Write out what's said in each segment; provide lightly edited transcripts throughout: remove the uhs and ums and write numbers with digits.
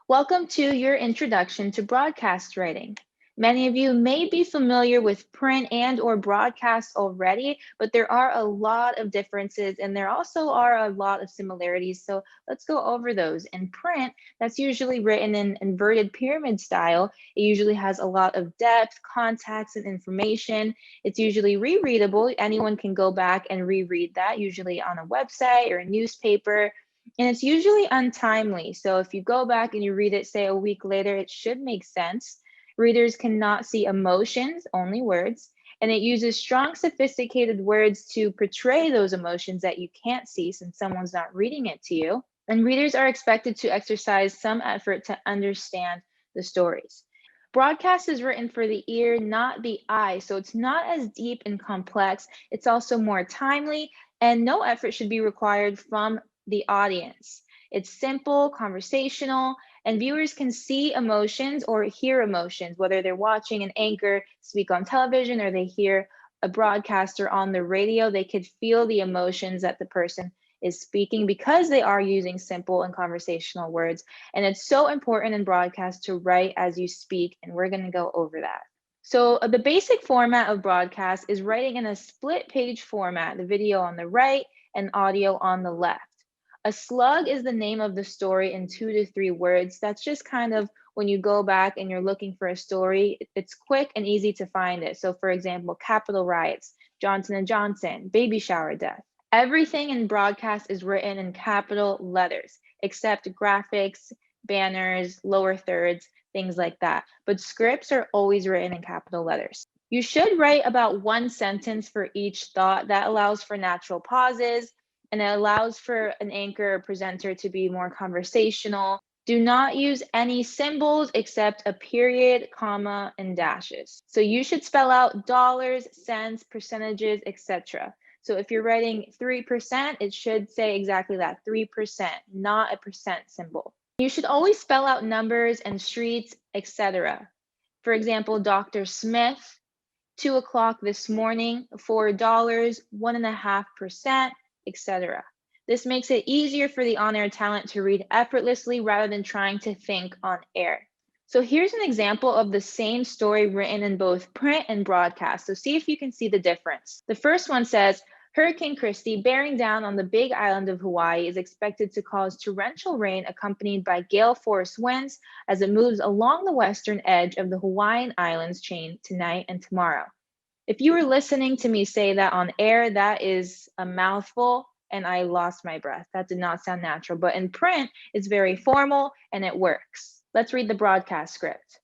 Welcome to your introduction to broadcast writing. Many of you may be familiar with print and or broadcast already, but there are a lot of differences and there also are a lot of similarities. So let's go over those. In print, that's usually written in inverted pyramid style. It usually has a lot of depth, context, and information. It's usually rereadable. Anyone can go back and reread that, usually on a website or a newspaper. And it's usually untimely. So if you go back and you read it, say a week later, it should make sense. Readers cannot see emotions, only words. And it uses strong, sophisticated words to portray those emotions that you can't see since someone's not reading it to you. And readers are expected to exercise some effort to understand the stories. Broadcast is written for the ear, not the eye. So it's not as deep and complex. It's also more timely, and no effort should be required from the audience. It's simple, conversational, and viewers can see emotions or hear emotions, whether they're watching an anchor speak on television or they hear a broadcaster on the radio. They could feel the emotions that the person is speaking because they are using simple and conversational words. And it's so important in broadcast to write as you speak, and we're going to go over that. So the basic format of broadcast is writing in a split page format, the video on the right and audio on the left. A slug is the name of the story in 2 to 3 words. That's just kind of when you go back and you're looking for a story, it's quick and easy to find it. So for example, Capitol riots, Johnson & Johnson, baby shower death. Everything in broadcast is written in capital letters, except graphics, banners, lower thirds, things like that. But scripts are always written in capital letters. You should write about 1 sentence for each thought. That allows for natural pauses, and it allows for an anchor or presenter to be more conversational. Do not use any symbols except a period, comma, and dashes. So you should spell out dollars, cents, percentages, etc. So if you're writing 3%, it should say exactly that, 3%, not a percent symbol. You should always spell out numbers and streets, etc. For example, Dr. Smith, 2 o'clock this morning, $4, 1.5%, etc. This makes it easier for the on-air talent to read effortlessly rather than trying to think on air. So here's an example of the same story written in both print and broadcast. So see if you can see the difference. The first one says, Hurricane Christy, bearing down on the big island of Hawaii, is expected to cause torrential rain accompanied by gale force winds as it moves along the western edge of the Hawaiian Islands chain tonight and tomorrow. If you were listening to me say that on air, that is a mouthful and I lost my breath. That did not sound natural, but in print, it's very formal and it works. Let's read the broadcast script.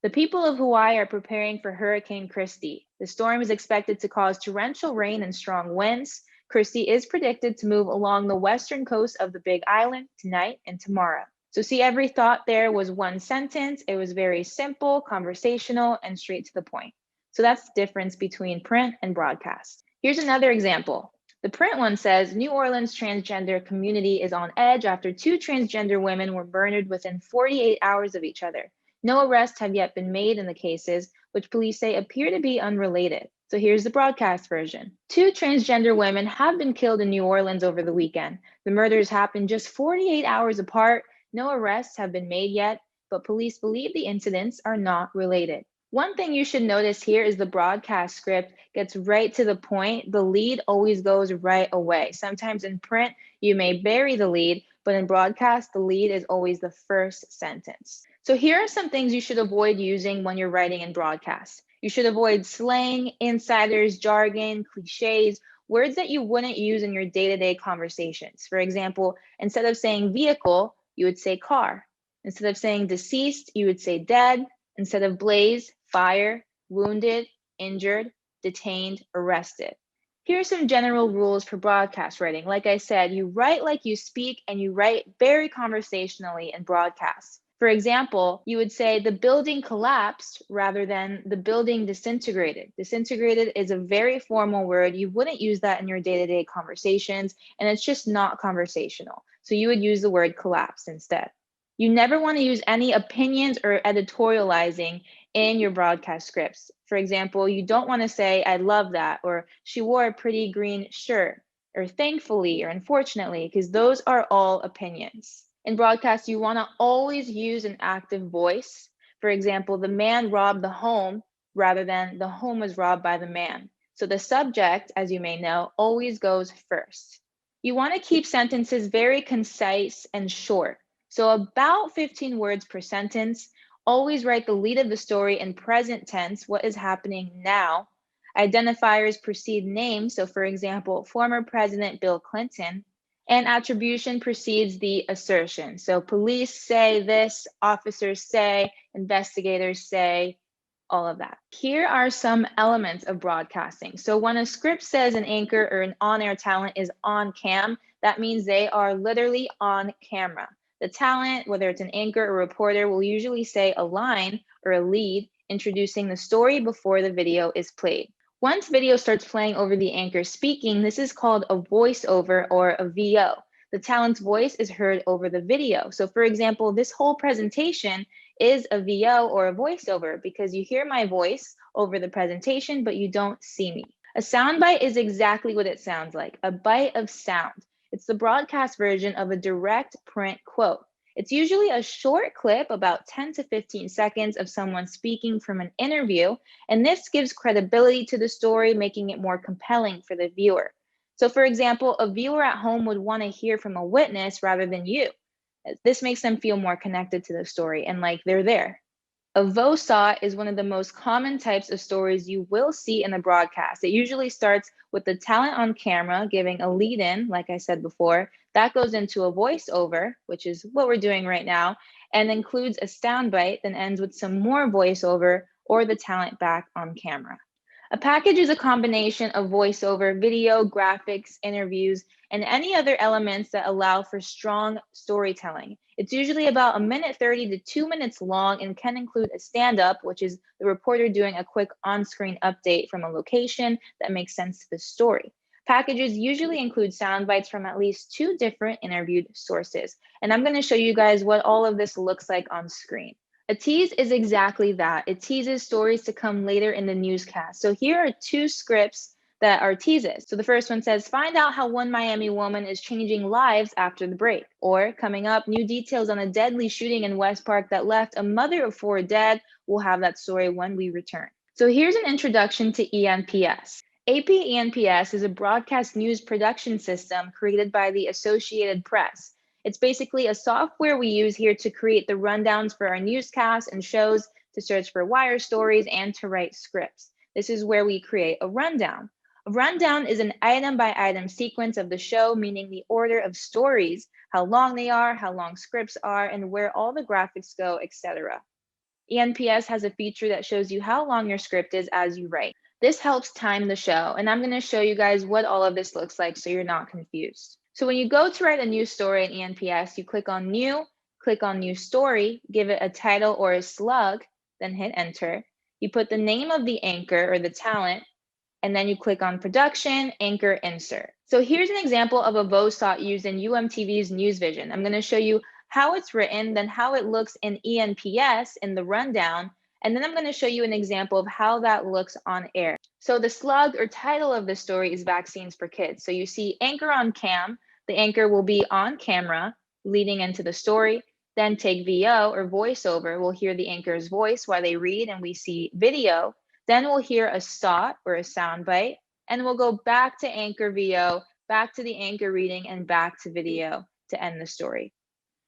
The people of Hawaii are preparing for Hurricane Christy. The storm is expected to cause torrential rain and strong winds. Christy is predicted to move along the western coast of the Big Island tonight and tomorrow. So see, every thought there was 1 sentence. It was very simple, conversational, and straight to the point. So that's the difference between print and broadcast. Here's another example. The print one says, New Orleans transgender community is on edge after 2 transgender women were murdered within 48 hours of each other. No arrests have yet been made in the cases, which police say appear to be unrelated. So here's the broadcast version. 2 transgender women have been killed in New Orleans over the weekend. The murders happened just 48 hours apart. No arrests have been made yet, but police believe the incidents are not related. One thing you should notice here is the broadcast script gets right to the point. The lead always goes right away. Sometimes in print, you may bury the lead, but in broadcast, the lead is always the first sentence. So here are some things you should avoid using when you're writing in broadcast. You should avoid slang, insiders, jargon, cliches, words that you wouldn't use in your day-to-day conversations. For example, instead of saying vehicle, you would say car. Instead of saying deceased, you would say dead. Instead of blaze, fire, wounded, injured, detained, arrested. Here are some general rules for broadcast writing. Like I said, you write like you speak and you write very conversationally in broadcast. For example, you would say the building collapsed rather than the building disintegrated. Disintegrated is a very formal word. You wouldn't use that in your day-to-day conversations, and it's just not conversational. So you would use the word collapse instead. You never want to use any opinions or editorializing in your broadcast scripts. For example, you don't want to say, I love that, or she wore a pretty green shirt, or thankfully, or unfortunately, because those are all opinions. In broadcast, you want to always use an active voice. For example, the man robbed the home rather than the home was robbed by the man. So the subject, as you may know, always goes first. You want to keep sentences very concise and short. So about 15 words per sentence. Always write the lead of the story in present tense, what is happening now. Identifiers precede names. So for example, former President Bill Clinton. And attribution precedes the assertion. So police say this, officers say, investigators say, all of that. Here are some elements of broadcasting. So when a script says an anchor or an on-air talent is on cam, that means they are literally on camera. The talent, whether it's an anchor or reporter, will usually say a line or a lead introducing the story before the video is played. Once video starts playing over the anchor speaking, this is called a voiceover or a VO. The talent's voice is heard over the video. So for example, this whole presentation is a VO or a voiceover because you hear my voice over the presentation, but you don't see me. A soundbite is exactly what it sounds like, a bite of sound. It's the broadcast version of a direct print quote. It's usually a short clip, about 10 to 15 seconds of someone speaking from an interview, and this gives credibility to the story, making it more compelling for the viewer. So for example, a viewer at home would want to hear from a witness rather than you. This makes them feel more connected to the story and like they're there. A VOSOT is one of the most common types of stories you will see in a broadcast. It usually starts with the talent on camera giving a lead in, like I said before. That goes into a voiceover, which is what we're doing right now, and includes a soundbite, then ends with some more voiceover or the talent back on camera. A package is a combination of voiceover, video, graphics, interviews, and any other elements that allow for strong storytelling. It's usually about 1:30 to 2 minutes long and can include a stand-up, which is the reporter doing a quick on-screen update from a location that makes sense to the story. Packages usually include sound bites from at least 2 different interviewed sources. And I'm going to show you guys what all of this looks like on screen. A tease is exactly that. It teases stories to come later in the newscast. So here are 2 scripts that are teases. So the first one says, find out how one Miami woman is changing lives after the break. Or coming up, new details on a deadly shooting in West Park that left a mother of 4 dead. We'll have that story when we return. So here's an introduction to ENPS. AP-ENPS is a broadcast news production system created by the Associated Press. It's basically a software we use here to create the rundowns for our newscasts and shows, to search for wire stories, and to write scripts. This is where we create a rundown. A rundown is an item-by-item sequence of the show, meaning the order of stories, how long they are, how long scripts are, and where all the graphics go, etc. ENPS has a feature that shows you how long your script is as you write. This helps time the show, and I'm going to show you guys what all of this looks like so you're not confused. So when you go to write a new story in ENPS, you click on New, click on New Story, give it a title or a slug, then hit Enter. You put the name of the anchor or the talent, and then you click on Production, Anchor, Insert. So here's an example of a VOSOT used in UMTV's News Vision. I'm going to show you how it's written, then how it looks in ENPS in the rundown, and then I'm going to show you an example of how that looks on air. So the slug or title of the story is Vaccines for Kids. So you see anchor on cam. The anchor will be on camera leading into the story. Then take VO or voiceover. We'll hear the anchor's voice while they read and we see video. Then we'll hear a SOT or a sound bite. And we'll go back to anchor VO, back to the anchor reading, and back to video to end the story.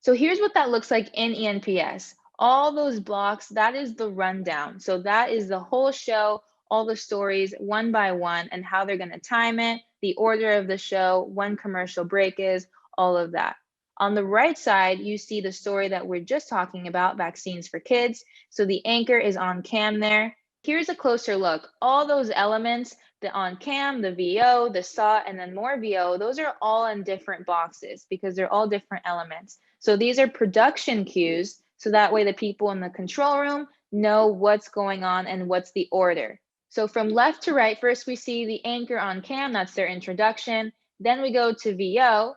So here's what that looks like in ENPS. All those blocks, that is the rundown. So that is the whole show, all the stories one by one, and how they're going to time it, the order of the show, when commercial break is, all of that. On the right side, you see the story that we're just talking about, Vaccines for Kids. So the anchor is on cam there. Here's a closer look. All those elements, the on cam, the VO, the SOT, and then more VO, those are all in different boxes because they're all different elements. So these are production cues. So that way the people in the control room know what's going on and what's the order. So from left to right, first we see the anchor on cam, that's their introduction. Then we go to VO,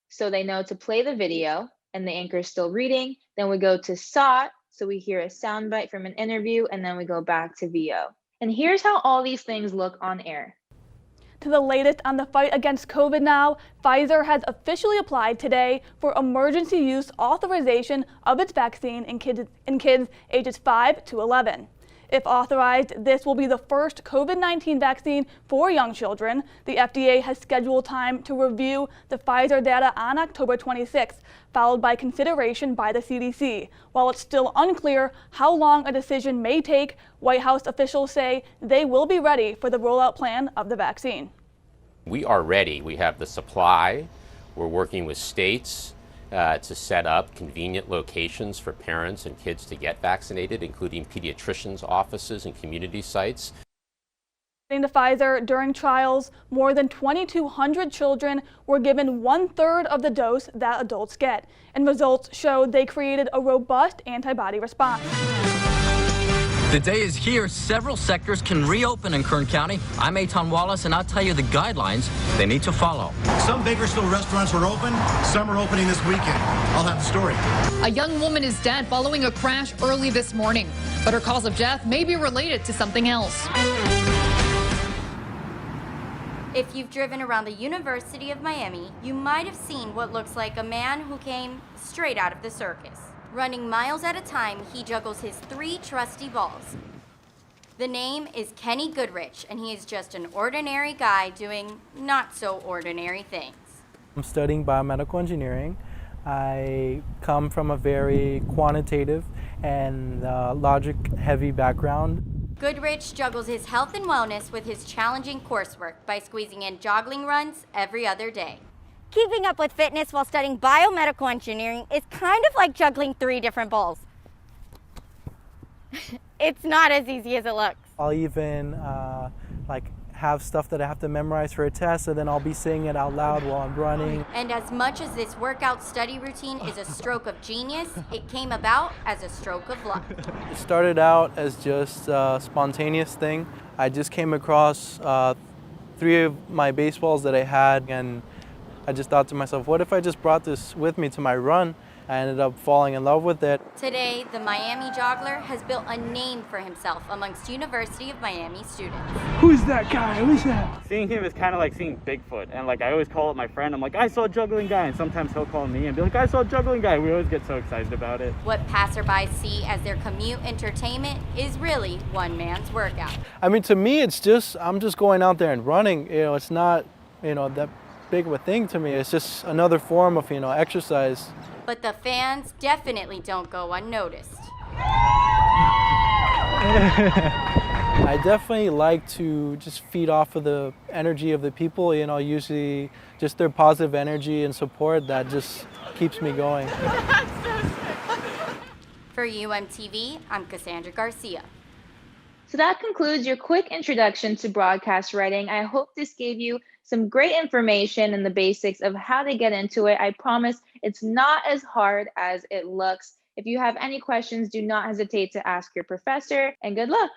so they know to play the video and the anchor is still reading. Then we go to SOT, so we hear a soundbite from an interview, and then we go back to VO. And here's how all these things look on air. To the latest on the fight against COVID now, Pfizer has officially applied today for emergency use authorization of its vaccine in kids ages 5 to 11. If authorized, this will be the first COVID-19 vaccine for young children. The FDA has scheduled time to review the Pfizer data on October 26th, followed by consideration by the CDC. While it's still unclear how long a decision may take, White House officials say they will be ready for the rollout plan of the vaccine. We are ready. We have the supply. We're working with states to set up convenient locations for parents and kids to get vaccinated, including pediatricians' offices and community sites. According to Pfizer, during trials, more than 2,200 children were given 1/3 of the dose that adults get, and results showed they created a robust antibody response. The day is here. Several sectors can reopen in Kern County. I'm Eitan Wallace, and I'll tell you the guidelines they need to follow. Some Bakersfield restaurants are open. Some are opening this weekend. I'll have the story. A young woman is dead following a crash early this morning, but her cause of death may be related to something else. If you've driven around the University of Miami, you might have seen what looks like a man who came straight out of the circus. Running miles at a time, he juggles his 3 trusty balls. The name is Kenny Goodrich, and he is just an ordinary guy doing not so ordinary things. I'm studying biomedical engineering. I come from a very quantitative and logic-heavy background. Goodrich juggles his health and wellness with his challenging coursework by squeezing in joggling runs every other day. Keeping up with fitness while studying biomedical engineering is kind of like juggling 3 different balls. It's not as easy as it looks. I'll even have stuff that I have to memorize for a test, and then I'll be saying it out loud while I'm running. And as much as this workout study routine is a stroke of genius, it came about as a stroke of luck. It started out as just a spontaneous thing. I just came across 3 of my baseballs that I had, and I just thought to myself, what if I just brought this with me to my run? I ended up falling in love with it. Today, the Miami joggler has built a name for himself amongst University of Miami students. Who's that guy? Who's that? Seeing him is kind of like seeing Bigfoot. And I always call up my friend. I'm like, I saw a juggling guy. And sometimes he'll call me and be like, I saw a juggling guy. We always get so excited about it. What passersby see as their commute entertainment is really one man's workout. I mean, to me, it's just, I'm just going out there and running. It's not, that big of a thing to me. It's just another form of, exercise. But the fans definitely don't go unnoticed. I definitely like to just feed off of the energy of the people, usually just their positive energy and support that just keeps me going. For UMTV, I'm Cassandra Garcia. So that concludes your quick introduction to broadcast writing. I hope this gave you some great information and the basics of how to get into it. I promise it's not as hard as it looks. If you have any questions, do not hesitate to ask your professor, and good luck.